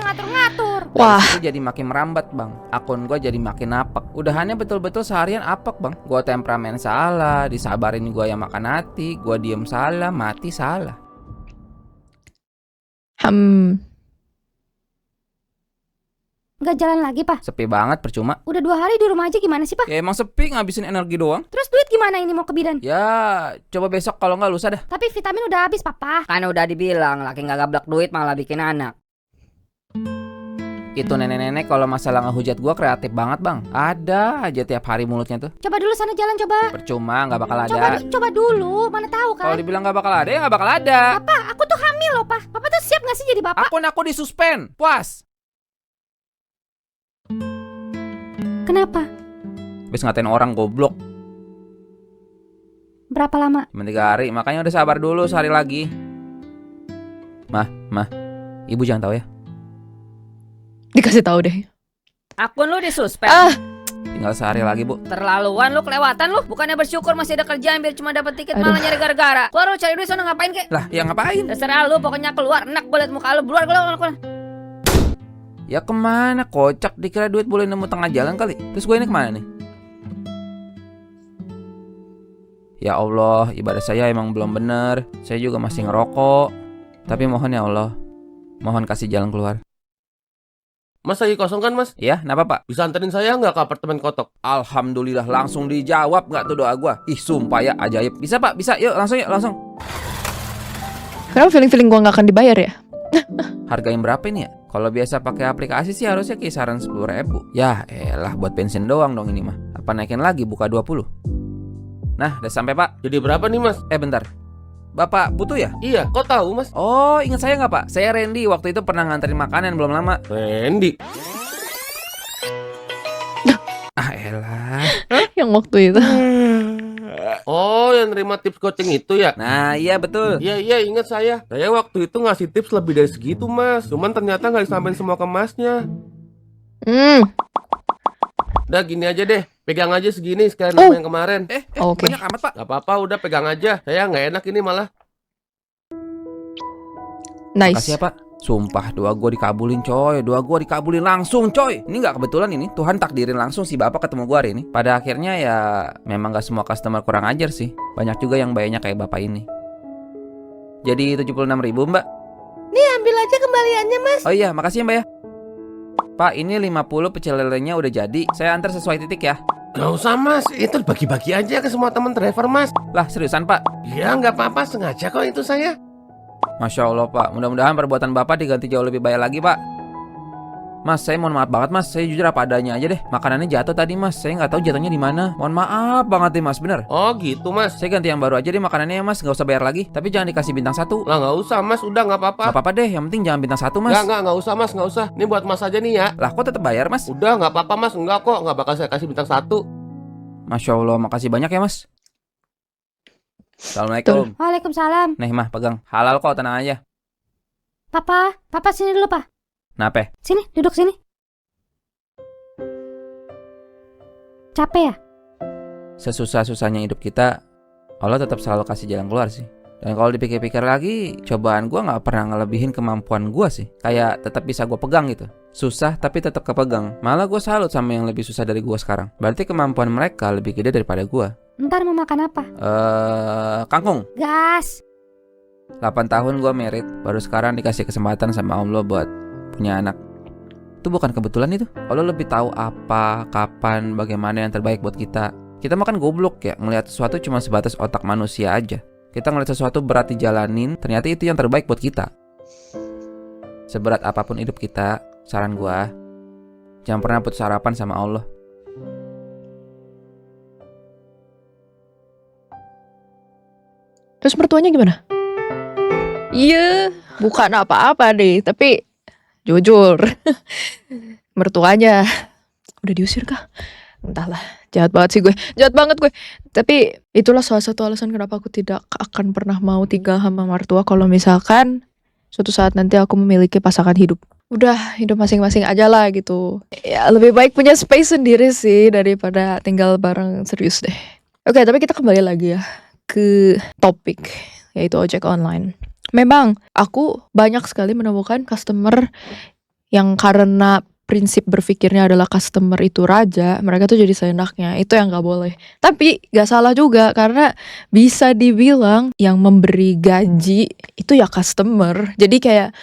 Ngatur-ngatur. Wah, Itu jadi makin merambat bang. Akun gue jadi makin apek. Udahannya betul-betul seharian apek bang. Gue temperamen salah, disabarin gue yang makan hati. Gue diem salah, mati salah. Nggak jalan lagi pak. Sepi banget, percuma. Udah 2 hari di rumah aja, gimana sih pak? Ya emang sepi, ngabisin energi doang. Terus duit gimana ini mau ke bidan? Ya coba besok kalau nggak lusa dah. Tapi vitamin udah habis papa. Kan udah dibilang laki nggak gablak duit malah bikin anak. Itu nenek-nenek kalau masalah ngehujat gue kreatif banget bang. Ada aja tiap hari mulutnya tuh. Coba dulu sana jalan coba. Percuma, nggak bakal ada. Coba dulu, mana tahu Kalau kan? dibilang nggak bakal ada, ya nggak bakal ada. Papa, aku tuh hamil loh pak. Papa tuh siap nggak sih jadi bapak? Akun aku disuspend, puas. Kenapa? Habis ngatain orang goblok. Berapa lama? Cuma 3 hari, makanya udah sabar dulu sehari lagi. Mah, ibu jangan tahu ya. dikasih tahu deh. Akun lu disuspend. Ah, Tinggal sehari lagi bu. Terlaluan lu, kelewatan lu. Bukannya bersyukur masih ada kerjaan biar cuma dapat tiket, Aduh. malah nyari gara-gara. Keluar lu cari duit sana, ngapain kek? Lah, ya ngapain? Terserah lu, pokoknya keluar. Enak gue liat muka lu. Keluar. Ya kemana? Kocak, dikira duit boleh nemu tengah jalan kali. Terus gue ini kemana nih? Ya Allah, ibadah saya emang belum bener. Saya juga masih ngerokok. Tapi mohon ya Allah, mohon kasih jalan keluar. Mas lagi kosong kan mas? Ya, kenapa pak? Bisa anterin saya nggak ke apartemen Kotok? Alhamdulillah, langsung dijawab nggak tuh doa gue? Ih sumpah ya, ajaib. Bisa pak, bisa. Yuk langsung. kenapa feeling gue nggak akan dibayar ya? Hargain berapa ini ya? Kalau biasa pakai aplikasi sih harusnya kisaran 10.000. Ya elah, buat bensin doang dong ini mah. Apa naikin lagi buka 20? Nah, udah sampai pak. Jadi berapa nih mas? Bentar. Bapak butuh ya? Iya, kok tahu mas? Oh, ingat saya nggak pak? Saya Randy, waktu itu pernah nganterin makanan belum lama. Randy. Ah elah. Yang waktu itu. Oh, yang nerima tips coaching itu ya? Nah iya betul. Iya, ingat saya. Saya waktu itu ngasih tips lebih dari segitu mas. Cuman ternyata nggak disampein semua ke masnya. Udah gini aja deh, pegang aja segini sekalian sama yang kemarin. Oke. Banyak amat pak. Gak apa-apa, udah pegang aja. Saya nggak enak ini malah. Nice. Makasih ya pak. Sumpah doa gue dikabulin coy. Doa gue dikabulin langsung coy. Ini gak kebetulan ini. Tuhan takdirin langsung si bapak ketemu gue hari ini. Pada akhirnya ya memang gak semua customer kurang ajar sih. Banyak juga yang bayarnya kayak bapak ini. Jadi 76.000 mbak. Nih ambil aja kembaliannya mas. Oh iya makasih ya mbak ya. Pak ini 50 pecel lelenya udah jadi. Saya antar sesuai titik ya. Gak usah mas, itu bagi-bagi aja ke semua teman driver mas. Lah seriusan pak? Ya nggak apa-apa, sengaja kok itu saya. Masya Allah pak. Mudah-mudahan perbuatan bapak diganti jauh lebih baik lagi pak. Mas saya mohon maaf banget mas. Saya jujur apa adanya aja deh. Makanannya jatuh tadi mas. Saya nggak tahu jatuhnya di mana. Mohon maaf banget deh mas, bener. Oh gitu mas. Saya ganti yang baru aja deh makanannya ya mas. Nggak usah bayar lagi. Tapi jangan dikasih bintang 1. Lah nggak usah mas, udah nggak apa-apa. Gak apa-apa deh, yang penting jangan bintang 1 mas. Nggak usah mas, nggak usah. Ini buat mas aja nih ya. Lah kok tetap bayar mas? Udah nggak apa-apa mas, nggak kok, nggak bakal saya kasih bintang 1. Masya Allah, makasih banyak ya mas. Assalamualaikum. Waalaikumsalam. Nih mah pegang. Halal kok, tenang aja. Papa sini dulu pak. Nape? Sini, duduk sini. Capek ya? Sesusah-susahnya hidup kita, Allah tetap selalu kasih jalan keluar sih. Dan kalau dipikir-pikir lagi, cobaan gue gak pernah ngelebihin kemampuan gue sih. Kayak tetap bisa gue pegang gitu. Susah tapi tetap kepegang. Malah gue salut sama yang lebih susah dari gue sekarang. Berarti kemampuan mereka lebih gede daripada gue. Ntar mau makan apa? Kangkung. Gas. 8 tahun gue married, baru sekarang dikasih kesempatan sama Allah buat punya anak. Itu bukan kebetulan itu. Kalau lebih tahu apa, kapan, bagaimana yang terbaik buat kita. Kita makan goblok ya, ngelihat sesuatu cuma sebatas otak manusia aja. Kita ngeliat sesuatu berat dijalanin, ternyata itu yang terbaik buat kita. Seberat apapun hidup kita, saran gua, jangan pernah putus harapan sama Allah. Terus mertuanya gimana? Iya, bukan apa-apa deh, tapi jujur. Mertuanya udah diusir kah? Entahlah, jahat banget sih gue. Jahat banget gue. Tapi itulah salah satu alasan kenapa aku tidak akan pernah mau tinggal sama mertua kalau misalkan suatu saat nanti aku memiliki pasangan hidup. Udah, hidup masing-masing aja lah gitu. Ya, lebih baik punya space sendiri sih daripada tinggal bareng, serius deh. Oke, tapi kita kembali lagi ya ke topik, yaitu ojek online. Memang aku banyak sekali menemukan customer yang karena prinsip berpikirnya adalah customer itu raja, mereka tuh jadi seenaknya. Itu yang gak boleh. Tapi gak salah juga, karena bisa dibilang yang memberi gaji itu ya customer. Jadi kayak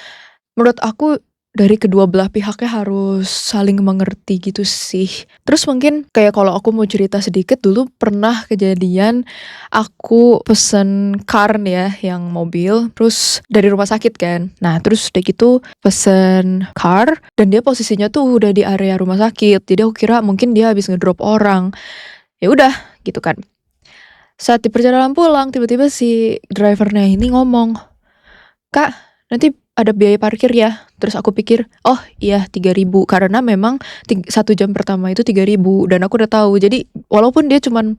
menurut aku dari kedua belah pihaknya harus saling mengerti gitu sih. Terus mungkin kayak kalau aku mau cerita sedikit, dulu pernah kejadian aku pesen car ya, yang mobil, terus dari rumah sakit kan. Nah terus udah gitu pesen car, dan dia posisinya tuh udah di area rumah sakit. Jadi aku kira mungkin dia habis ngedrop orang. Ya udah gitu kan. Saat di perjalanan pulang, tiba-tiba si drivernya ini ngomong, "Kak, nanti ada biaya parkir ya." Terus aku pikir, oh iya 3.000, karena memang 1 jam pertama itu 3.000, dan aku udah tahu. Jadi walaupun dia cuman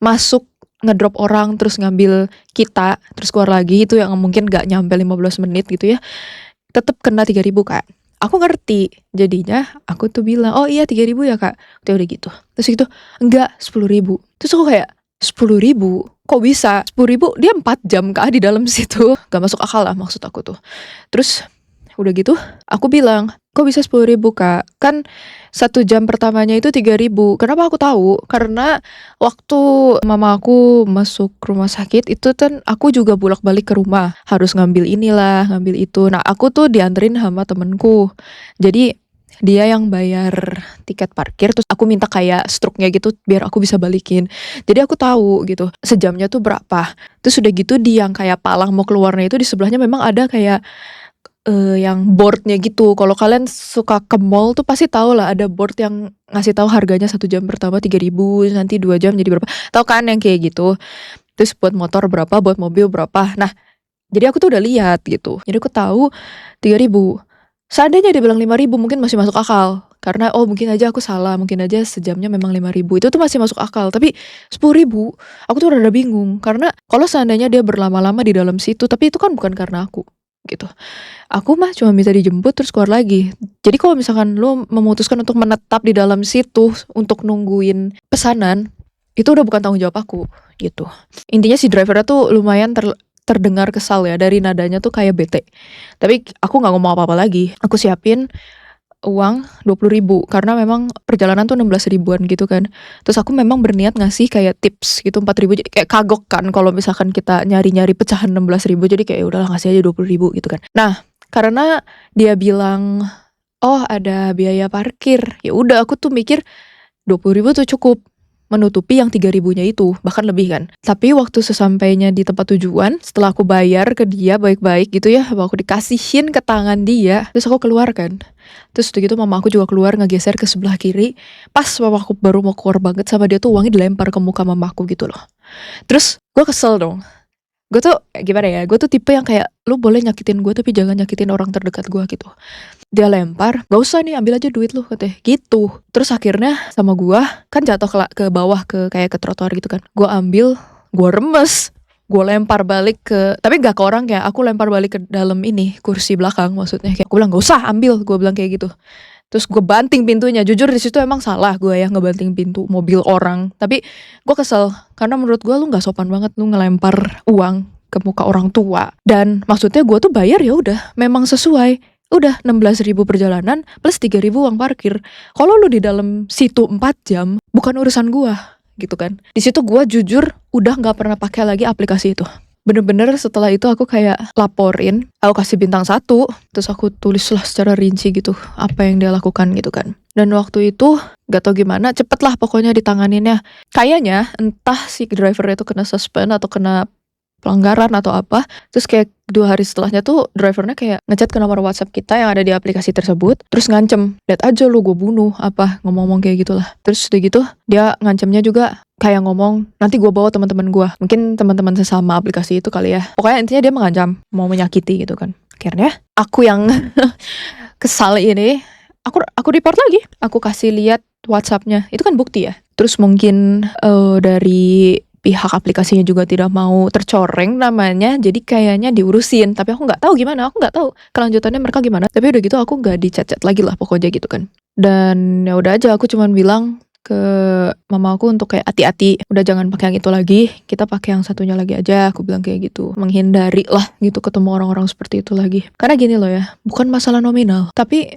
masuk ngedrop orang terus ngambil kita terus keluar lagi, itu yang mungkin gak nyampe 15 menit gitu ya, tetep kena 3.000 kak. Aku ngerti, jadinya aku tuh bilang, oh iya 3.000 ya kak. Udah gitu. Terus gitu, enggak 10.000. Terus aku kayak, 10.000? Kok bisa? 10.000 dia 4 jam kak di dalam situ. Gak masuk akal lah maksud aku tuh. Terus udah gitu aku bilang, kok bisa 10.000 kak? Kan 1 jam pertamanya itu 3.000. Kenapa aku tahu? Karena waktu mama aku masuk rumah sakit itu kan aku juga bolak-balik ke rumah, harus ngambil inilah, ngambil itu. Nah aku tuh dianterin sama temenku, jadi dia yang bayar tiket parkir, terus aku minta kayak struknya gitu biar aku bisa balikin. Jadi aku tahu gitu sejamnya tuh berapa. Terus udah gitu di yang kayak palang mau keluarnya itu di sebelahnya memang ada kayak yang boardnya gitu. Kalau kalian suka ke mall tuh pasti tahu lah, ada board yang ngasih tahu harganya 1 jam pertama 3.000, nanti 2 jam jadi berapa. Tahu kan yang kayak gitu. Terus buat motor berapa, buat mobil berapa. Nah, jadi aku tuh udah lihat gitu. Jadi aku tahu 3.000. Seandainya dia bilang 5.000 mungkin masih masuk akal. Karena oh mungkin aja aku salah, mungkin aja sejamnya memang 5.000. Itu tuh masih masuk akal. Tapi 10.000 aku tuh rada bingung. Karena kalau seandainya dia berlama-lama di dalam situ, tapi itu kan bukan karena aku gitu. Aku mah cuma bisa dijemput terus keluar lagi. Jadi kalau misalkan lo memutuskan untuk menetap di dalam situ untuk nungguin pesanan, itu udah bukan tanggung jawab aku gitu. Intinya si drivernya tuh lumayan terdengar kesal ya, dari nadanya tuh kayak bete. Tapi aku gak ngomong apa-apa lagi. Aku siapin uang 20.000 karena memang perjalanan tuh 16 ribuan gitu kan. Terus aku memang berniat ngasih kayak tips gitu 4.000, jadi kayak kagok kan kalau misalkan kita nyari-nyari pecahan 16 ribu, jadi kayak udahlah ngasih aja 20.000 gitu kan. Nah karena dia bilang oh ada biaya parkir, ya udah aku tuh mikir 20.000 tuh cukup menutupi yang 3.000-nya itu, bahkan lebih kan. Tapi waktu sesampainya di tempat tujuan, setelah aku bayar ke dia baik-baik gitu ya, aku dikasihin ke tangan dia, terus aku keluar kan. Terus udah gitu mama aku juga keluar ngegeser ke sebelah kiri. Pas mama aku baru mau keluar banget sama dia tuh uangnya dilempar ke muka mama aku gitu loh. Terus gue kesel dong. Gue tuh gimana ya, gue tuh tipe yang kayak lu boleh nyakitin gue tapi jangan nyakitin orang terdekat gue gitu. Dia lempar, gak usah nih ambil aja duit lu katanya gitu. Terus akhirnya sama gue kan jatuh ke bawah, ke kayak ke trotoar gitu kan. Gue ambil, gue remes, gue lempar balik ke, tapi gak ke orang ya, aku lempar balik ke dalam ini kursi belakang maksudnya. Kayak gue bilang gak usah ambil, gue bilang kayak gitu. Terus gue banting pintunya. Jujur di situ emang salah gue ya ngebanting pintu mobil orang. Tapi gue kesel karena menurut gue lu nggak sopan banget lu ngelempar uang ke muka orang tua. Dan maksudnya gue tuh bayar ya udah memang sesuai. Udah 16.000 perjalanan plus 3.000 uang parkir. Kalau lu di dalam situ 4 jam, bukan urusan gua gitu kan. Di situ gua jujur udah nggak pernah pakai lagi aplikasi itu. Bener-bener setelah itu aku kayak laporin, aku kasih bintang 1, terus aku tulislah secara rinci gitu apa yang dia lakukan gitu kan. Dan waktu itu gak tau gimana, cepet lah pokoknya ditanganinnya. Kayaknya entah si driver itu kena suspend atau kena pelanggaran atau apa. Terus kayak 2 hari setelahnya tuh drivernya kayak ngechat ke nomor WhatsApp kita yang ada di aplikasi tersebut, terus ngancem, lihat aja lu gue bunuh apa, ngomong-ngomong kayak gitulah. Terus udah gitu dia ngancemnya juga kayak ngomong nanti gue bawa teman-teman gue, mungkin teman-teman sesama aplikasi itu kali ya. Pokoknya intinya dia mengancam mau menyakiti gitu kan. Akhirnya aku yang kesal ini aku report lagi, aku kasih lihat WhatsApp-nya, itu kan bukti ya. Terus mungkin dari pihak aplikasinya juga tidak mau tercoreng namanya, jadi kayaknya diurusin. Tapi aku nggak tahu gimana, aku nggak tahu kelanjutannya mereka gimana. Tapi udah gitu aku nggak dicat-cat lagi lah pokoknya gitu kan. Dan ya udah aja aku cuman bilang ke mama aku untuk kayak hati-hati, udah jangan pakai yang itu lagi, kita pakai yang satunya lagi aja. Aku bilang kayak gitu, menghindari lah gitu ketemu orang-orang seperti itu lagi. Karena gini loh ya, bukan masalah nominal, tapi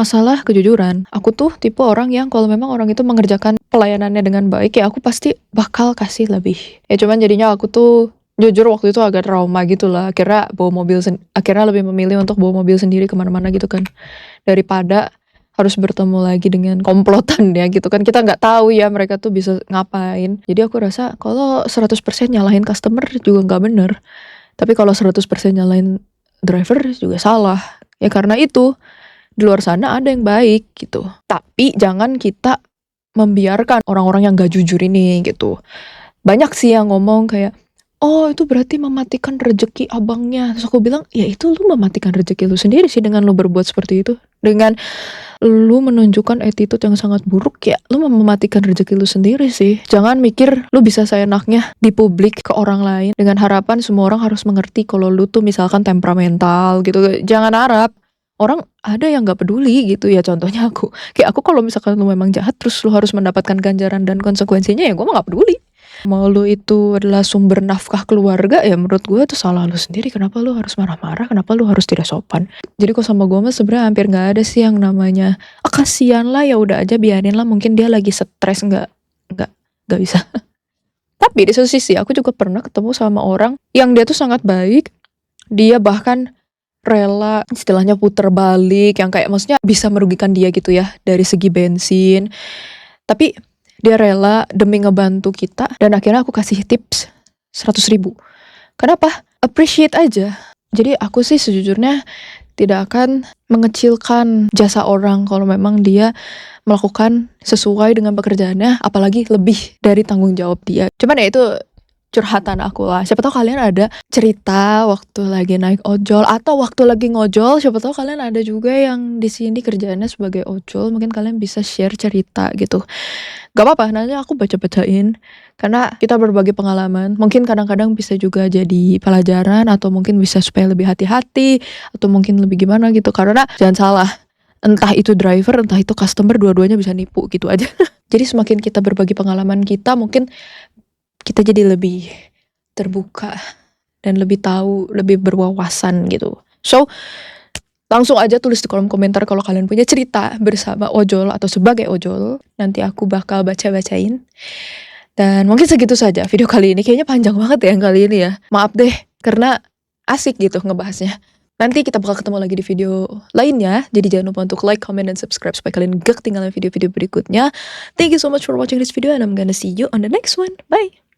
masalah kejujuran. Aku tuh tipe orang yang kalau memang orang itu mengerjakan pelayanannya dengan baik, ya aku pasti bakal kasih lebih. Ya cuman jadinya aku tuh jujur waktu itu agak trauma gitu lah. Akhirnya lebih memilih untuk bawa mobil sendiri kemana-mana gitu kan, daripada harus bertemu lagi dengan komplotan ya gitu kan. Kita nggak tahu ya mereka tuh bisa ngapain. Jadi aku rasa kalau 100% nyalahin customer juga nggak bener. Tapi kalau 100% nyalahin driver juga salah. Ya karena itu di luar sana ada yang baik gitu. Tapi jangan kita membiarkan orang-orang yang gak jujur ini gitu. Banyak sih yang ngomong kayak, oh itu berarti mematikan rezeki abangnya. Terus aku bilang, ya itu lu mematikan rezeki lu sendiri sih dengan lu berbuat seperti itu. Dengan lu menunjukkan attitude yang sangat buruk, ya lu mematikan rezeki lu sendiri sih. Jangan mikir lu bisa seenaknya di publik ke orang lain dengan harapan semua orang harus mengerti kalau lu tuh misalkan temperamental gitu. Jangan harap. Orang ada yang gak peduli gitu ya, contohnya aku. Kayak aku kalau misalkan lu memang jahat terus lu harus mendapatkan ganjaran dan konsekuensinya, ya gue mah gak peduli. Mau lu itu adalah sumber nafkah keluarga, ya menurut gue itu salah lu sendiri. Kenapa lu harus marah-marah, kenapa lu harus tidak sopan. Jadi kok sama gue mah sebenarnya hampir gak ada sih yang namanya kasihan lah, ya udah aja biarin lah, mungkin dia lagi stres, gak bisa. Tapi di satu sisi aku juga pernah ketemu sama orang yang dia tuh sangat baik. Dia bahkan rela istilahnya puter balik yang kayak maksudnya bisa merugikan dia gitu ya dari segi bensin, tapi dia rela demi ngebantu kita. Dan akhirnya aku kasih tips 100.000. Kenapa? Appreciate aja. Jadi aku sih sejujurnya tidak akan mengecilkan jasa orang kalau memang dia melakukan sesuai dengan pekerjaannya, apalagi lebih dari tanggung jawab dia. Cuman ya itu curhatan aku lah. Siapa tahu kalian ada cerita waktu lagi naik ojol atau waktu lagi ngojol. Siapa tahu kalian ada juga yang di sini kerjaannya sebagai ojol. Mungkin kalian bisa share cerita gitu. Gak apa-apa, nanti aku baca-bacain. Karena kita berbagi pengalaman. Mungkin kadang-kadang bisa juga jadi pelajaran, atau mungkin bisa supaya lebih hati-hati, atau mungkin lebih gimana gitu. Karena jangan salah, entah itu driver, entah itu customer, dua-duanya bisa nipu gitu aja. Jadi semakin kita berbagi pengalaman kita, mungkin kita jadi lebih terbuka dan lebih tahu, lebih berwawasan gitu. So, langsung aja tulis di kolom komentar kalau kalian punya cerita bersama ojol atau sebagai ojol. Nanti aku bakal baca-bacain. Dan mungkin segitu saja video kali ini. Kayaknya panjang banget ya yang kali ini ya. Maaf deh, karena asik gitu ngebahasnya. Nanti kita bakal ketemu lagi di video lainnya. Jadi jangan lupa untuk like, comment, dan subscribe supaya kalian gak ketinggalan video-video berikutnya. Thank you so much for watching this video, and I'm gonna see you on the next one. Bye!